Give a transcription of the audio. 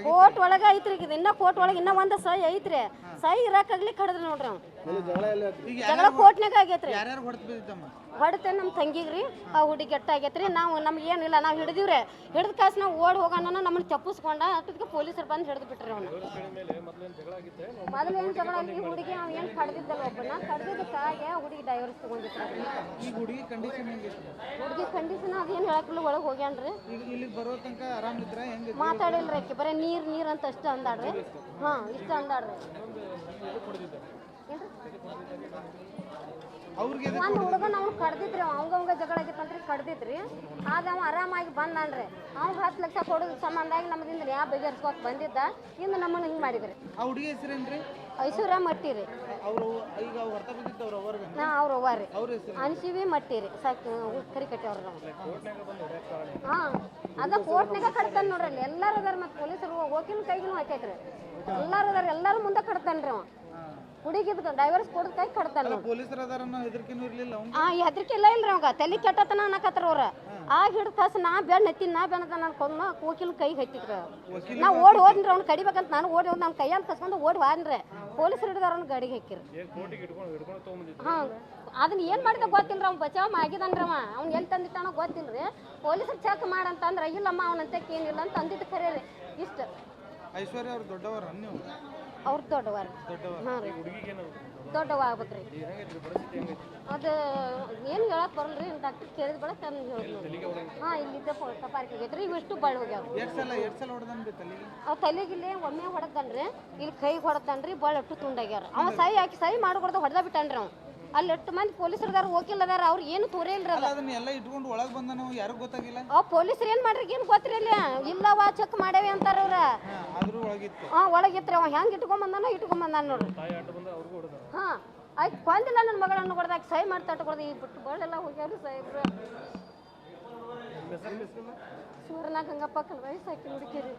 court ಒಳಗ ಐತ್ರಿ ಈಗ ಇನ್ನ ಕೋರ್ಟ್ ಒಳಗ ಇನ್ನ ಒಂದ್ ಸಹಿ ಐತ್ರಿ ಸಹಿ ಇರಾಕಾಗ್ಲಿ ಕಡದ್ರಿ ನೋಡ್ರಿ ಜಗಳ ಕೋರ್ಟ್ನಾಗ ಆಗೈತ್ರಿ ಹೊಡತೆ ನಮ್ಮ ತಂಗಿಗ್ರಿ ಆ ಹುಡುಗಿ ಕೆಟ್ಟ ಆಗೈತ್ರಿ ನಾವು ನಮ್ಗೆ ಏನಿಲ್ಲ ನಾವು ಹಿಡಿದಿವ್ರಿ ಹಿಡಿದ ಕಾಸು ನಾವು ಓಡ್ ಹೋಗೋಣ ನಮ್ಮನ್ನ ತಪ್ಪಿಸ್ಕೊಂಡ ಅಷ್ಟೊತ್ತಿಗೆ ಪೊಲೀಸರು ಬಂದು ಹಿಡಿದು ಬಿಟ್ರಿ ಅವ್ನ ಮೊದಲು ಏನು ಜಗಳ ಆಗಿ ಹುಡುಗಿ ಅವ್ ಏನು ಕಡ್ದಿದ್ದಲ್ಲ ಒಬ್ಬನ ಕಡ್ದಿದ್ದಕ್ಕಾಗೆ ಹುಡುಗಿ ಡೈವರ್ಸ್ ತಗೊಂಡಿದ್ರು ಹುಡುಗಿ ಕಂಡೀಷನ್ ಅದೇನು ಹೇಳಕ್ಕಿಲ್ಲ ಒಳಗೆ ಹೋಗ್ಯಾನ್ರಿ ಮಾತಾಡಿಲ್ರಿ ಆಕಿ ಬರೀ ನೀರ್ ಅಂತ ಅಷ್ಟು ಅಂದಾಡ್ರಿ ಇಷ್ಟ ಅಂದಾಡ್ರಿ ಒಂದು ಹುಡುಗನ ಅವ್ನು ಕಡ್ದಿದ್ರಿ ಅವಂಗ ಜಗಳ ಆಗಿತ್ತಂತ್ರಿ ಕಡ್ದಿದ್ರಿ ಆಗ ಅವ ಆರಾಮಾಗಿ ಬಂದನ್ರಿ ಅವ್ನು 10 ಲಕ್ಷ ಕೊಡೋದು ಸಂಬಂಧಾಗಿ ನಮ್ಮದಿಂದ ಯಾವ ಬಗೆಹರಿಸ್ಕೋಕ್ ಬಂದಿದ್ದ ಇಂದು ನಮ್ಮನ್ನ ಹಿಂಗೆ ಮಾಡಿದ್ರಿ ಐಶ್ವರ್ಯ ಮಟ್ಟಿ ರೀ ಅವ್ರ ಅವ್ವಾರಿ ಅನ್ಸಿವಿ ಮಟ್ಟಿ ರೀ ಸಾಕಿ ಕರಿಕಟ್ಟಿ ಅವ್ರ ಅದ ಕೋರ್ಟ್ನಾಗ ಕಟ್ತಾನ ನೋಡ್ರಿ ಅಲ್ಲಿ ಎಲ್ಲಾರು ಅದಾರ ಮತ್ತೆ ಪೊಲೀಸರು ವಕೀಲ ಕೈಗೂ ಹಾಕೈತ್ರಿ ಎಲ್ಲಾರು ಅದಾರ ಎಲ್ಲಾರು ಮುಂದೆ ಕಟ್ತಾನ್ರಿ ಅವ ಹುಡುಗಿದ ಡೈವರ್ಸ್ ಕೊಡದ ಕೈ ಕಟ್ತಾನ ಹೆದರಿಕೆ ಇಲ್ಲ ಇಲ್ರಿ ಅವಾಗ ತಲೆ ಕೆಟ್ಟತನ ಅನ್ನಕತ್ತಾರ ಅವ್ರ ಆಗ ಹಿಡಿದ ಕಾಸು ನಾ ಬೆಣ್ಣೆತ್ತೀನಿ ನಾ ಬೆಣ್ಣದ ನಾನು ವಕೀಲ ಕೈಗೆ ಹತ್ತಿದ್ರ ನಾ ಓಡಿ ಹೋದ್ರಿ ಅವ್ನು ಕಡಿಬೇಕಂತ ನಾನು ಓಡಿ ಹೋದ್ ನಾನು ಕೈಯಲ್ಲಿ ಕಸ್ಕೊಂಡು ಓಡಿ ಹೋದ್ರಿ ಪೊಲೀಸರು ಹಿಡಿದಾರ ಅವ್ನ ಗಾಡಿಗೆ ಹಾಕಿರಿ ಅದನ್ನ ಏನ್ ಮಾಡಿದ ಗೊತ್ತಿಲ್ರಿ ಅವ್ನು ಬಚಾವ್ ಆಗಿದನ್ರಿ ಅವ್ನು ಎಲ್ಲಿ ತಂದಿಟ್ಟಾನೋ ಗೊತ್ತಿಲ್ರಿ ಪೊಲೀಸರು ಚೆಕ್ ಮಾಡಂತಂದ್ರ ಇಲ್ಲಮ್ಮ ಅವನಂತಕ್ಕೆ ಏನಿಲ್ಲ ಅಂತ ಅಂದಿದ್ದು ಖರೆ ರೀ ಇಷ್ಟ ಐಶ್ವರ್ಯ ಅವ್ರು ದೊಡ್ಡವರ ನೀವು ಅವ್ರ ದೊಡ್ಡವಾರ ಹಾಂ ರೀ ದೊಡ್ಡವ ಆಗ್ಬೇಕ್ರಿ ಅದು ಏನು ಹೇಳಕ್ ಬರಲ್ರಿ ಡಾಕ್ಟರ್ ಕೇಳಿದ ಬಳ ತಂದು ಹೇಳಿದ್ವಿ ಇಲ್ಲಿದ್ದ ತಪಾರಿಕೆ ಆಗೈತ್ರಿ ಇವು ಎಷ್ಟು ಬಳ್ಳಿ ಹೋಗ್ಯಾವ ಅವ್ ತಲೆಗಿಲ್ಲಿ ಒಮ್ಮೆ ಹೊಡೆದನ್ರಿ ಇಲ್ಲಿ ಕೈಗೆ ಹೊಡೆದನ್ರಿ ಬಳ್ಳಿ ಅಷ್ಟು ತುಂಡಾಗ್ಯಾರ ಅವ ಸಹಿ ಹಾಕಿ ಸಹಿ ಮಾಡ್ಕೊಡ್ದ ಹೊಡೆದ ಬಿಟ್ಟನ್ರಿ ಅವ್ ಅಲ್ಲಿ ಎಷ್ಟು ಮಂದಿ ಪೊಲೀಸರು ಅದಾರ ವಕೀಲ್ ಅದಾರ ಅವ್ರು ಏನು ತೋರೇ ಇಲ್ರಿ ಇಟ್ಕೊಂಡು ಒಳಗೆ ಬಂದನು ಯಾರು ಗೊತ್ತಾಗಿಲ್ಲ ಪೊಲೀಸರು ಏನ್ ಮಾಡ್ರಿ ಏನು ಗೊತ್ತಿರಿ ಇಲ್ಲವಾ ಚೆಕ್ ಮಾಡೇವಿ ಅಂತಾರ ಅವ್ರ ಒಳಗಿತ್ರಿ ಅವ ಹೆಂಗ್ ಇಟ್ಕೊಂಡ್ ಬಂದಾನ ನೋಡ್ರಿ ಆಯ್ತು ಕೊಂದಿಲ್ಲ ನನ್ನ ಮಗಳನ್ನು ಕೊಡ್ದಾಗ ಸಹಿ ಮಾಡ್ತಾ ಕೊಡ್ದ ಈ ಬಿಟ್ಟು ಬಳ್ಳೆಲ್ಲ ಹೋಗ್ಯಾವ್ರಿ ಸಾಹೇಬ್ರು ಸುವರ್ಣ ಗಂಗಪ್ಪ ಕಲ್ವಾಯಿ ಸಾಕಿ ಹುಡುಕಿರಿ